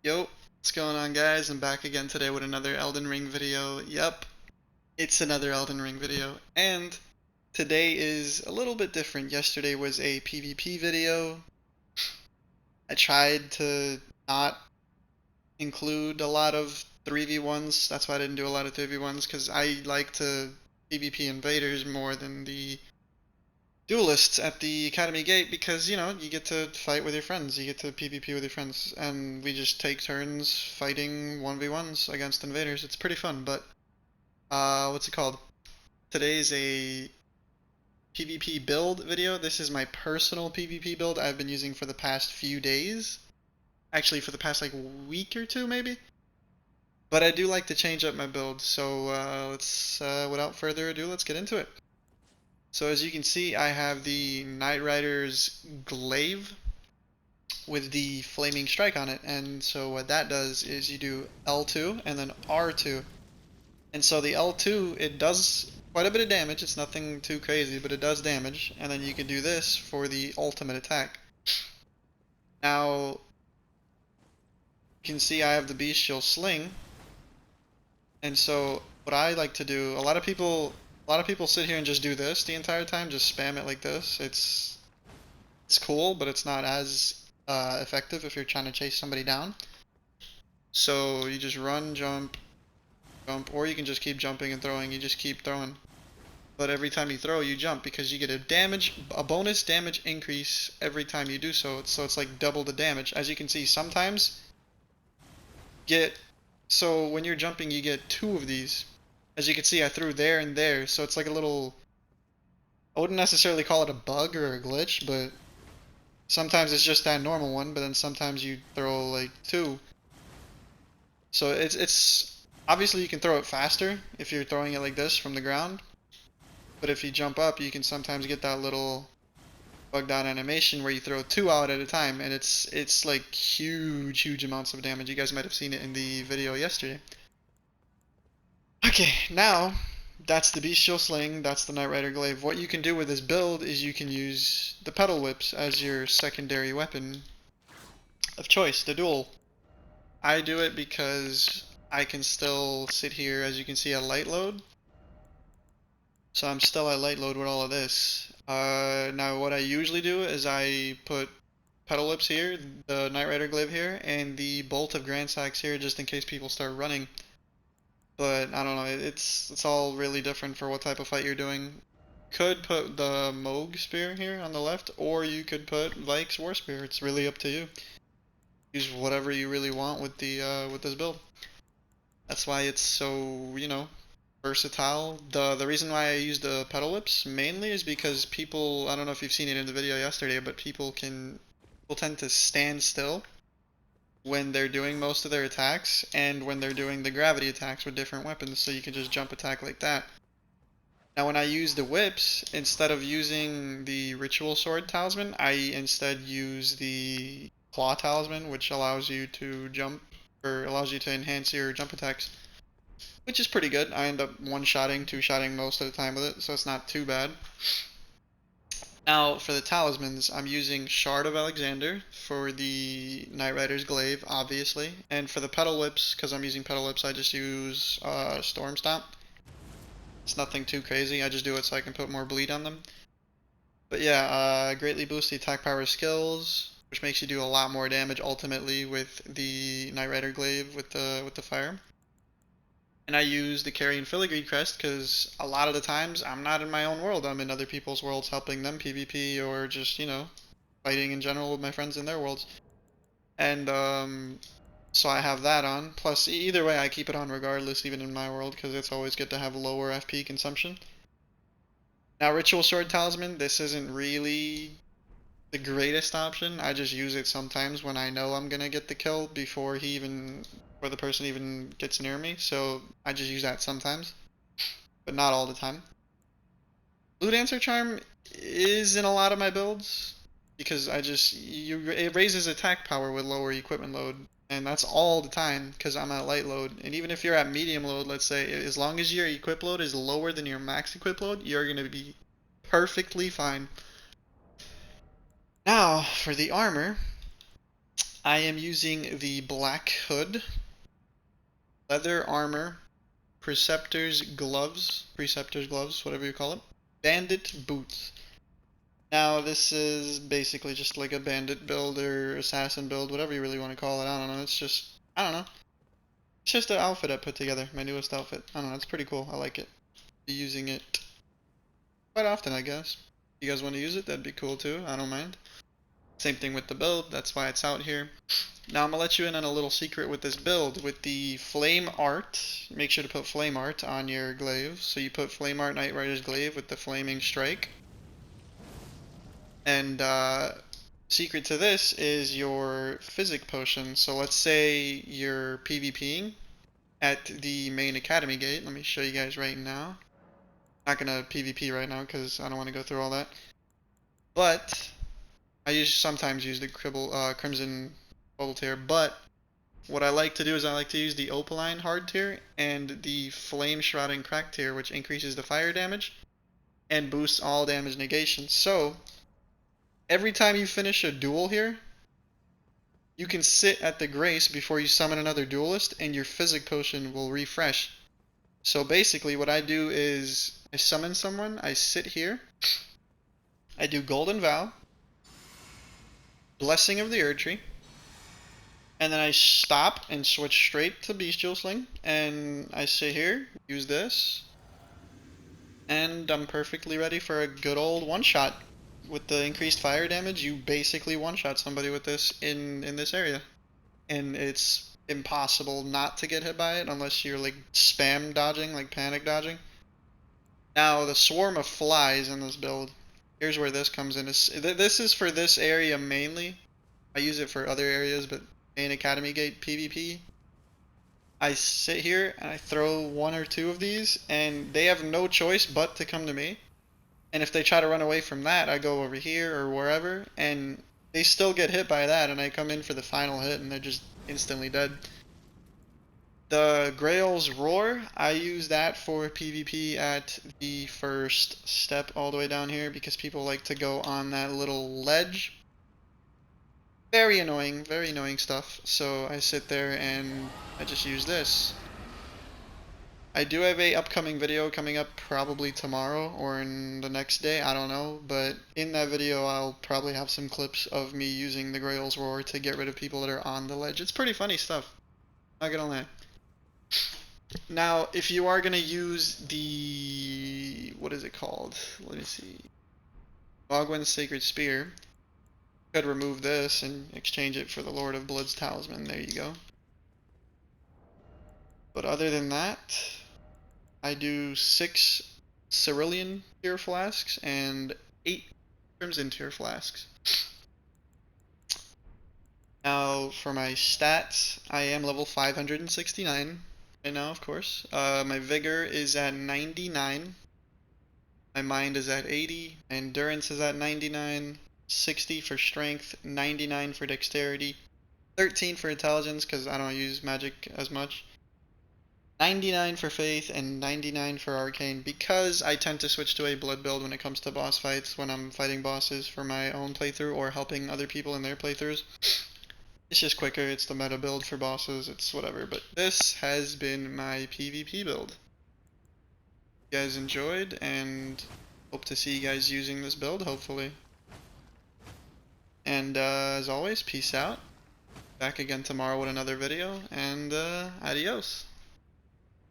Yo, what's going on, guys? I'm back again today with another Elden Ring video. Yep, it's another Elden Ring video. And today is a little bit different. Yesterday was a PvP video. I tried to not include a lot of 3v1s. That's why I didn't do a lot of 3v1s, because I like to PvP invaders more than the duelists at the Academy Gate, because you get to fight with your friends, you get to PvP with your friends, and we just take turns fighting 1v1s against invaders. It's pretty fun. But what's it called? Today's a PvP build video. This is my personal PvP build I've been using for the past few days. Actually, for the past like week or two, maybe. But I do like to change up my build, so without further ado, let's get into it. So as you can see, I have the Knight Rider's Glaive with the Flaming Strike on it. And so what that does is you do L2 and then R2. And so the L2, it does quite a bit of damage. It's nothing too crazy, but it does damage. And then you can do this for the ultimate attack. Now, you can see I have the Bestial Sling. And so what I like to do, a lot of people sit here and just do this the entire time, just spam it like this. It's cool, but it's not as effective if you're trying to chase somebody down. So you just run, jump, jump, or you can just keep jumping and throwing. You just keep throwing. But every time you throw, you jump, because you get a bonus damage increase every time you do so. So it's like double the damage. As you can see, sometimes so when you're jumping, you get two of these. As you can see, I threw there and there, so it's like a little, I wouldn't necessarily call it a bug or a glitch, but sometimes it's just that normal one, but then sometimes you throw like two. So it's obviously you can throw it faster if you're throwing it like this from the ground. But if you jump up, you can sometimes get that little bugged out animation where you throw two out at a time, and it's like huge amounts of damage. You guys might have seen it in the video yesterday. Okay, now that's the Bestial Sling, that's the Knight Rider Glaive. What you can do with this build is you can use the Pedal Whips as your secondary weapon of choice, the duel. I do it because I can still sit here, as you can see, at light load. So I'm still at light load with all of this. Now what I usually do is I put Pedal Whips here, the Knight Rider Glaive here, and the Bolt of Grand Sacks here, just in case people start running. But I don't know, it's all really different for what type of fight you're doing. Could put the Moog Spear here on the left, or you could put Vike's War Spear. It's really up to you. Use whatever you really want with with this build. That's why it's so, versatile. The reason why I use the Pedal Whips mainly is because people, I don't know if you've seen it in the video yesterday, but people tend to stand still when they're doing most of their attacks, and when they're doing the gravity attacks with different weapons, so you can just jump attack like that. Now when I use the whips, instead of using the Ritual Sword Talisman, I instead use the Claw Talisman, which allows you to jump, or allows you to enhance your jump attacks, which is pretty good. I end up one-shotting, two-shotting most of the time with it, so it's not too bad. Now, for the talismans, I'm using Shard of Alexander for the Knight Rider's Glaive, obviously. And for the Pedal Whips, because I'm using Pedal Whips, I just use Storm Stomp. It's nothing too crazy, I just do it so I can put more bleed on them. But yeah, greatly boost the attack power skills, which makes you do a lot more damage ultimately with the Knight Rider Glaive with the fire. And I use the Carrion Filigree Crest because a lot of the times I'm not in my own world. I'm in other people's worlds helping them PvP, or just, fighting in general with my friends in their worlds. And so I have that on. Plus, either way, I keep it on regardless, even in my world, because it's always good to have lower FP consumption. Now, Ritual Sword Talisman, this isn't really the greatest option. I just use it sometimes when I know I'm gonna get the kill before the person even gets near me. So I just use that sometimes, but not all the time. Blue Dancer Charm is in a lot of my builds because it raises attack power with lower equipment load, and that's all the time because I'm at light load. And even if you're at medium load, let's say, as long as your equip load is lower than your max equip load, you're gonna be perfectly fine. Now, for the armor, I am using the black hood, leather armor, preceptor's gloves, whatever you call it, bandit boots. Now this is basically just like a bandit build or assassin build, whatever you really want to call it. I don't know. It's just, I don't know. It's just an outfit I put together, my newest outfit. I don't know. It's pretty cool. I like it. Be using it quite often, I guess. If you guys want to use it, that'd be cool too. I don't mind. Same thing with the build. That's why it's out here. Now I'm gonna let you in on a little secret with this build. With the flame art, make sure to put flame art on your glaive. So you put flame art Knight Rider's glaive with the flaming strike. And secret to this is your physic potion. So let's say you're PvPing at the main academy gate. Let me show you guys right now. Not gonna PvP right now because I don't want to go through all that. But I sometimes use the Crimson Bubble tier. But what I like to do is I like to use the Opaline hard tier and the Flame Shrouding crack tier, which increases the fire damage and boosts all damage negation. So every time you finish a duel here, you can sit at the Grace before you summon another duelist, and your physic potion will refresh. So basically what I do is I summon someone, I sit here, I do Golden Vow, Blessing of the Erdtree, and then I stop and switch straight to Bestial Sling, and I sit here, use this, and I'm perfectly ready for a good old one-shot. With the increased fire damage, you basically one-shot somebody with this in this area. And it's impossible not to get hit by it unless you're like spam dodging, like panic dodging. Now, the swarm of flies in this build, here's where this comes in. This is for this area mainly. I use it for other areas, but main academy gate PvP. I sit here and I throw one or two of these, and they have no choice but to come to me. And if they try to run away from that, I go over here or wherever, and they still get hit by that, and I come in for the final hit, and they're just instantly dead. The Grail's Roar, I use that for PvP at the first step all the way down here, because people like to go on that little ledge. Very annoying stuff. So I sit there and I just use this. I do have a upcoming video coming up probably tomorrow or in the next day, I don't know, but in that video I'll probably have some clips of me using the Grail's Roar to get rid of people that are on the ledge. It's pretty funny stuff, not gonna lie. Now, if you are gonna use the, what is it called? Let me see. Ogwen's Sacred Spear, you could remove this and exchange it for the Lord of Blood's Talisman. There you go. But other than that, I do 6 Cerulean tier flasks and 8 Crimson tier flasks. Now for my stats, I am level 569 right now, of course. My vigor is at 99. My mind is at 80. My endurance is at 99. 60 for strength, 99 for dexterity, 13 for intelligence because I don't use magic as much. 99 for faith and 99 for arcane because I tend to switch to a blood build when it comes to boss fights when I'm fighting bosses for my own playthrough or helping other people in their playthroughs. It's just quicker, it's the meta build for bosses, it's whatever, but this has been my PvP build. You guys enjoyed and hope to see you guys using this build, hopefully. And as always, peace out. Back again tomorrow with another video, and adios.